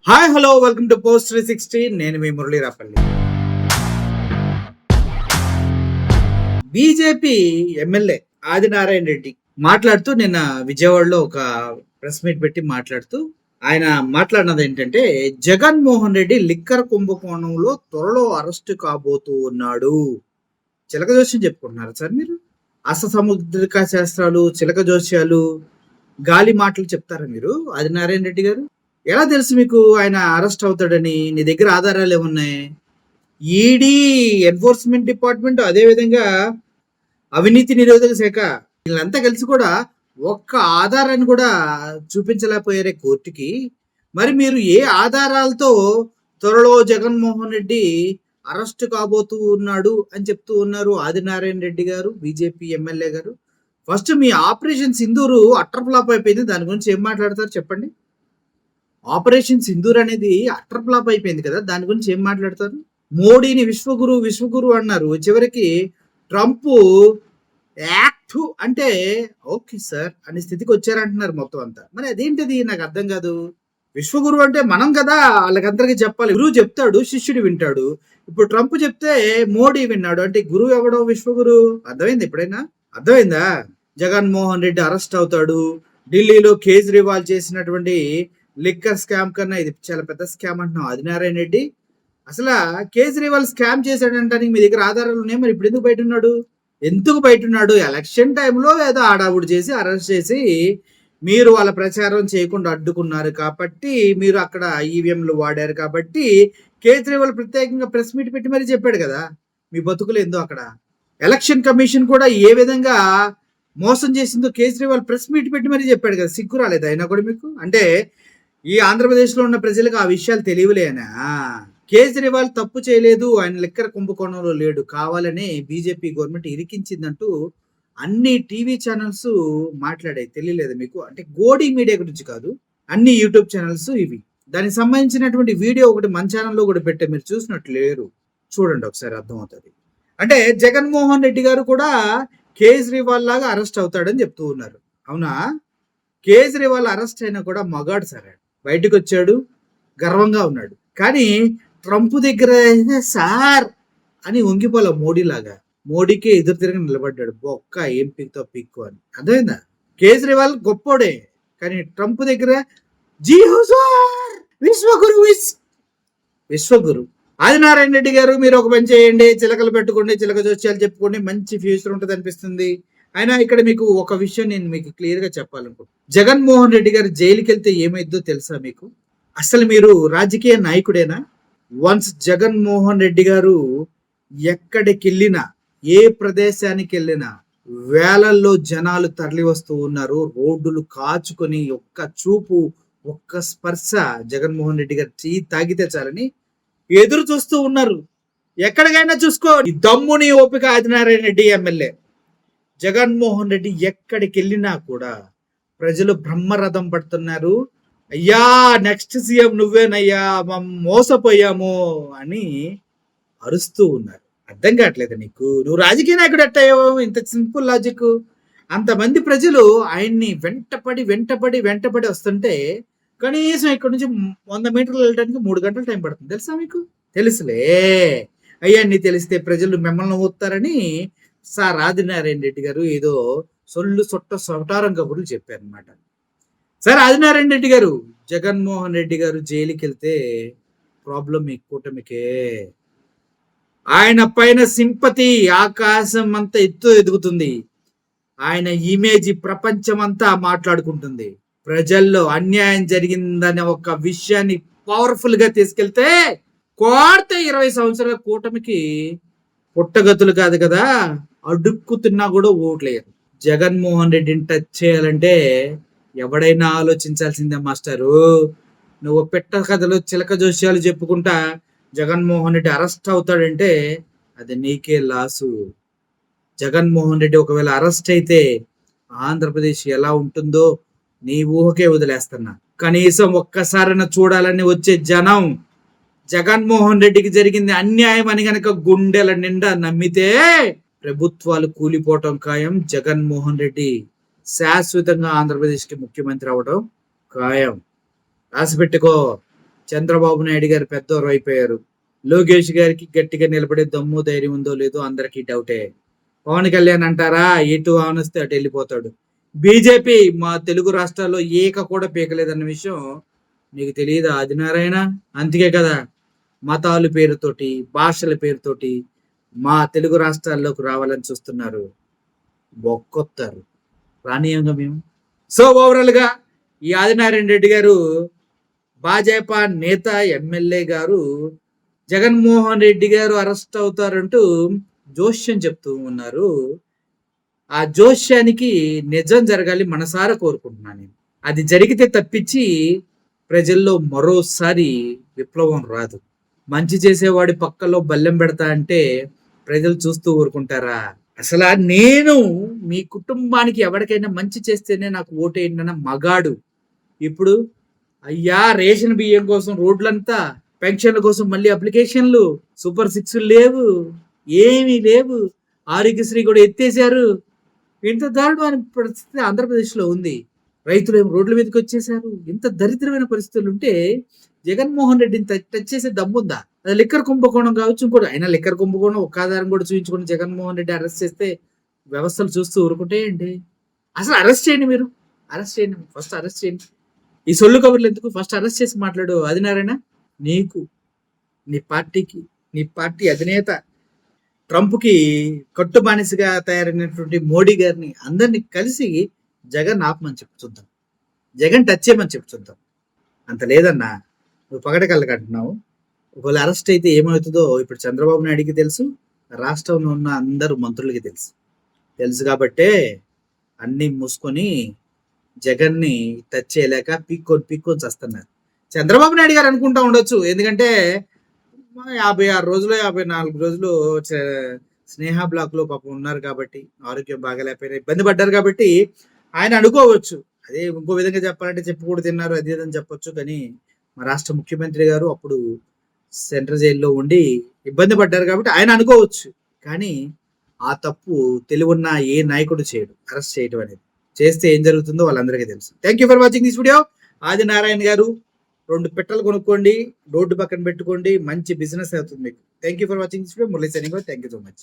Hi hello welcome to post 360. నేను మీ Murali Rapalli. BJP MLA Adinarayana Reddy మాట్లాడుతూ నిన్న విజయవాడలో ఒక ప్రెస్ మీట్ పెట్టి మాట్లాడుతూ ఆయన మాట్లాడినది ఏంటంటే, జగన్మోహన్ రెడ్డి లిక్కర్ కుంభకోణంలో త్వరలో అరెస్ట్ కాబోతూ ఉన్నాడు. చిలక జోస్యం చెప్పుకుంటున్నారు సార్ మీరు? అసముద్రిక శాస్త్రాలు, చిలక జోస్యాలు, గాలి మాటలు చెప్తారా మీరు ఆదినారాయణ రెడ్డి గారు? ఎలా తెలుసు మీకు ఆయన అరెస్ట్ అవుతాడని? నీ దగ్గర ఆధారాలు ఏమున్నాయి? ఈడీ, ఎన్ఫోర్స్మెంట్ డిపార్ట్మెంట్, అదే విధంగా అవినీతి నిరోధక శాఖ వీళ్ళంతా కలిసి కూడా ఒక్క ఆధారాన్ని కూడా చూపించలేకపోయారే కోర్టుకి. మరి మీరు ఏ ఆధారాలతో త్వరలో జగన్మోహన్ రెడ్డి అరెస్ట్ కాబోతూ ఉన్నాడు అని చెప్తూ ఉన్నారు ఆదినారాయణ రెడ్డి గారు, బీజేపీ ఎమ్మెల్యే గారు? ఫస్ట్ మీ ఆపరేషన్ సింధూరు అట్టర్ ఫ్లాప్ అయిపోయింది, దాని గురించి ఏం మాట్లాడతారు చెప్పండి. ఆపరేషన్ సింధూర్ అనేది అట్టర్ ఫ్లాప్ అయిపోయింది కదా, దాని గురించి ఏం మాట్లాడతారు? మోడీని విశ్వగురు అన్నారు, చివరికి ట్రంప్ యాక్ట్ అంటే ఓకే సార్ అనే స్థితికి వచ్చారంటున్నారు మొత్తం అంతా. మరి అదేంటిది నాకు అర్థం కాదు. విశ్వగురు అంటే మనం కదా వాళ్ళకందరికీ చెప్పాలి. గురువు చెప్తాడు, శిష్యుడు వింటాడు. ఇప్పుడు ట్రంప్ చెప్తే మోడీ విన్నాడు అంటే గురువు ఎవడో విశ్వగురు? అర్థమైంది ఎప్పుడైనా? అర్థమైందా? జగన్మోహన్ రెడ్డి అరెస్ట్ అవుతాడు. ఢిల్లీలో కేజ్రీవాల్ చేసినటువంటి లిక్కర్ స్కామ్ కన్నా ఇది చాలా పెద్ద స్కామ్ అంటున్నాం ఆదినారాయణ రెడ్డి. అసలు కేజ్రీవాల్ స్కామ్ చేశాడంటానికి మీ దగ్గర ఆధారాలు ఉన్నాయి, మరి ఇప్పుడు ఎందుకు బయట ఉన్నాడు? ఎలక్షన్ టైంలో ఏదో ఆడావుడు చేసి అరెస్ట్ చేసి మీరు వాళ్ళ ప్రచారం చేయకుండా అడ్డుకున్నారు కాబట్టి, మీరు అక్కడ ఈవీఎంలు వాడారు కాబట్టి కేజ్రీవాల్ ప్రత్యేకంగా ప్రెస్ మీట్ పెట్టి మరీ చెప్పాడు కదా మీ బతుకులు ఏందో అక్కడ. ఎలక్షన్ కమిషన్ కూడా ఏ విధంగా మోసం చేసిందో కేజ్రీవాల్ ప్రెస్ మీట్ పెట్టి మరీ చెప్పాడు కదా. సిగ్గు రాలేదు అయినా కూడా మీకు? అంటే ఈ ఆంధ్రప్రదేశ్లో ఉన్న ప్రజలకు ఆ విషయాలు తెలియలేనా? కేజ్రీవాల్ తప్పు చేయలేదు, ఆయన లిక్కర్ కుంభకోణంలో లేడు, కావాలని బీజేపీ గవర్నమెంట్ ఇరికించిందంటూ అన్ని టీవీ ఛానల్స్ మాట్లాడాయి. తెలియలేదు మీకు? అంటే గోడీ మీడియా గురించి కాదు, అన్ని యూట్యూబ్ ఛానల్స్ ఇవి. దానికి సంబంధించినటువంటి వీడియో ఒకటి మన ఛానల్లో కూడా పెట్టే, మీరు చూసినట్లు లేరు, చూడండి ఒకసారి అర్థమవుతుంది. అంటే జగన్మోహన్ రెడ్డి గారు కూడా కేజ్రీవాల్ లాగా అరెస్ట్ అవుతాడని చెప్తూ ఉన్నారు. అవునా? కేజ్రీవాల్ అరెస్ట్ అయినా కూడా మగాడు సరే, బయటకు వచ్చాడు, గర్వంగా ఉన్నాడు. కానీ ట్రంప్ దగ్గర సార్ అని వంగిపోలే మోడీలాగా. మోడీకే ఎదురు తిరిగి నిలబడ్డాడు, బొక్క ఏం పిక్తో పిక్కు అని. అర్థమైందా? కేజ్రీవాల్ గొప్పోడే, కానీ ట్రంప్ దగ్గర జీ హుజూర్ విశ్వగురు ఆదినారాయణ రెడ్డి గారు, మీరు ఒక పని చేయండి, చిలకలు పెట్టుకోండి, చిలక జోస్యాలు చెప్పుకోండి, మంచి ఫ్యూచర్ ఉంటుంది అనిపిస్తుంది. అయినా ఇక్కడ మీకు ఒక విషయం నేను మీకు క్లియర్ గా చెప్పాలనుకుంటున్నాను. జగన్మోహన్ రెడ్డి గారు జైలుకి వెళ్తే ఏమైద్దో తెలుసా మీకు? అసలు మీరు రాజకీయ నాయకుడేనా? వన్స్ జగన్మోహన్ రెడ్డి గారు ఎక్కడికి వెళ్ళినా, ఏ ప్రదేశానికి వెళ్ళినా వేలల్లో జనాలు తరలి వస్తూ ఉన్నారు. రోడ్డులు కాచుకొని ఒక్క చూపు, ఒక్క స్పర్శ జగన్మోహన్ రెడ్డి గారు చెయ్యి తాగితే చాలని ఎదురు చూస్తూ ఉన్నారు. ఎక్కడికైనా చూసుకో, దమ్ముని ఓపిక ఆదినారాయణ రెడ్డి ఎమ్మెల్యే. జగన్మోహన్ రెడ్డి ఎక్కడికి వెళ్ళినా కూడా ప్రజలు బ్రహ్మరథం పడుతున్నారు. అయ్యా నెక్స్ట్ సీఎం నువ్వేనయ్యా, మోసపోయాము అని అరుస్తూ ఉన్నారు. అర్థం కావట్లేదు నీకు? నువ్వు రాజకీయ నాయకుడు ఎట్టయ్యావు? ఇంత సింపుల్ లాజిక్. అంతమంది ప్రజలు ఆయన్ని వెంటపడి వస్తుంటే కనీసం ఇక్కడ నుంచి 100 మీటర్లు వెళ్ళడానికి 3 గంటలు టైం పడుతుంది. తెలుసా మీకు? తెలుసులే అయ్యా, నీ తెలిస్తే ప్రజలు మిమ్మల్ని ఊతారని సార్ ఆదినారాయణ రెడ్డి గారు ఏదో సొటారం కబుర్లు చెప్పారనమాట. సార్ ఆదినారాయణ రెడ్డి గారు, జగన్మోహన్ రెడ్డి గారు జైలుకి వెళ్తే ప్రాబ్లం మీ కూటమికే. ఆయన పైన సింపతి ఆకాశం అంతా ఎదుగుతుంది. ఆయన ఇమేజ్ ప్రపంచం అంతా మాట్లాడుకుంటుంది. ప్రజల్లో అన్యాయం జరిగిందనే ఒక విషయాన్ని పవర్ఫుల్ గా తీసుకెళ్తే కోర్త 20 సంవత్సరాల కూటమికి పుట్టగతులు కాదు కదా, అడుక్కుతున్నా కూడా ఓట్లేరు. జగన్మోహన్ రెడ్డిని టచ్ చేయాలంటే ఎవడైనా ఆలోచించాల్సిందే మాస్టరు. నువ్వు పెట్ట కథలు, చిలక జోస్యాలు చెప్పుకుంటా జగన్మోహన్ రెడ్డి అరెస్ట్ అవుతాడంటే అది నీకే లాసు. జగన్మోహన్ రెడ్డి ఒకవేళ అరెస్ట్ అయితే ఆంధ్రప్రదేశ్ ఎలా ఉంటుందో నీ ఊహకే వదిలేస్తున్నా. కనీసం ఒక్కసారైనా చూడాలని వచ్చే జనం జగన్మోహన్ రెడ్డికి జరిగింది అన్యాయం అని గనక గుండెల నిండా నమ్మితే ప్రభుత్వాలు కూలిపోవటం ఖాయం. జగన్మోహన్ రెడ్డి శాశ్వతంగా ఆంధ్రప్రదేశ్కి ముఖ్యమంత్రి అవడం ఖాయం. రాసి పెట్టుకో. చంద్రబాబు నాయుడు గారు పెద్దవారు అయిపోయారు. లోకేష్ గారికి గట్టిగా నిలబడే దమ్ము ధైర్యం ఉందో లేదో అందరికీ డౌటే. పవన్ కళ్యాణ్ అంటారా, ఎటు ఆనొస్తే అటు వెళ్ళిపోతాడు. బీజేపీ మా తెలుగు రాష్ట్రాల్లో ఏక కూడా పీకలేదన్న విషయం నీకు తెలియదా ఆదినారాయణ? అందుకే కదా మతాలు పేరుతోటి, భాషల పేరుతోటి మా తెలుగు రాష్ట్రాల్లోకి రావాలని చూస్తున్నారు. బొక్కొత్తారు రానియంగా మేము. సో ఓవరాల్ గా ఈ ఆదినారాయణ రెడ్డి గారు భాజపా నేత, ఎమ్మెల్యే గారు జగన్మోహన్ రెడ్డి గారు అరెస్ట్ అవుతారంటూ జోష్యం చెప్తూ ఉన్నారు. ఆ జోష్యానికి నిజం జరగాలి మనసారా కోరుకుంటున్నాను నేను. అది జరిగితే తప్పించి ప్రజల్లో మరోసారి విప్లవం రాదు. మంచి చేసేవాడి పక్కలో బల్లెం పెడతా అంటే ప్రజలు చూస్తూ ఊరుకుంటారా? అసలు నేను మీ కుటుంబానికి ఎవరికైనా మంచి చేస్తేనే నాకు ఓటేయండి అన్న మగాడు ఇప్పుడు అయ్యా రేషన్ బియ్యం కోసం రోడ్లంతా, పెన్షన్ల కోసం మళ్ళీ అప్లికేషన్లు, సూపర్ 6 లేవు, ఏమీ లేవు, ఆరోగ్యశ్రీ కూడా ఎత్తేసారు. ఇంత దారుణమైన పరిస్థితి ఆంధ్రప్రదేశ్లో ఉంది. రైతులు ఏమో రోడ్ల మీదకి వచ్చేసారు. ఇంత దరిద్రమైన పరిస్థితులు ఉంటే జగన్మోహన్ రెడ్డిని టచ్ చేసే దమ్ముందా? అది లిక్కర్ కుంభకోణం కావచ్చు ఇంకోటి. అయినా లిక్కర్ కుంభకోణం ఒక్క ఆధారం కూడా చూపించుకుని జగన్మోహన్ రెడ్డి అరెస్ట్ చేస్తే వ్యవస్థలు చూస్తూ ఊరుకుంటాయండి. అసలు అరెస్ట్ చేయండి, మీరు అరెస్ట్ చేయండి, ఫస్ట్ అరెస్ట్ చేయండి. ఈ సొల్లు కబుర్లు ఎందుకు? ఫస్ట్ అరెస్ట్ చేసి మాట్లాడు ఆదినారాయణ. నీకు, నీ పార్టీకి, నీ పార్టీ అధినేత ట్రంప్కి కట్టు బానిసగా తయారైనటువంటి మోడీ గారిని అందరినీ కలిసి జగన్ ఆపమని చెప్పు చూద్దాం, జగన్ టచ్ చేయమని చెప్పు చూద్దాం. అంత లేదన్నా, నువ్వు పగడకళ్ళకి అంటున్నావు. ఒకవేళ అరెస్ట్ అయితే ఏమవుతుందో ఇప్పుడు చంద్రబాబు నాయుడికి తెలుసు, రాష్ట్రంలో ఉన్న అందరు మంత్రులకి తెలుసు కాబట్టే అన్ని మూసుకొని జగన్ని టచ్ చేయలేక పీక్కొని చేస్తున్నారు. చంద్రబాబు నాయుడు గారు అనుకుంటా ఉండొచ్చు, ఎందుకంటే 56 రోజులు 54 రోజులు స్నేహ బ్లాక్ లో పాపం ఉన్నారు కాబట్టి, ఆరోగ్యం బాగాలేకపోయినా ఇబ్బంది పడ్డారు కాబట్టి ఆయన అనుకోవచ్చు. అదే ఇంకో విధంగా చెప్పాలంటే చెప్పుకూడదు తిన్నారు అది అని చెప్పొచ్చు. కానీ మా రాష్ట్ర ముఖ్యమంత్రి గారు అప్పుడు సెంట్రల్ జైల్లో ఉండి ఇబ్బంది పడ్డారు కాబట్టి ఆయన అనుకోవచ్చు. కానీ ఆ తప్పు తెలివున్న ఏ నాయకుడు చేయడు, అరెస్ట్ చేయడం అనేది. చేస్తే ఏం జరుగుతుందో వాళ్ళందరికీ తెలుసు. Thank you for watching this video. Adinarayana గారు 2 పెట్టెలు కొనుక్కోండి, రోడ్డు పక్కన పెట్టుకోండి, మంచి బిజినెస్ అవుతుంది మీకు. Thank you for watching this video. Murali signing. Thank you so much.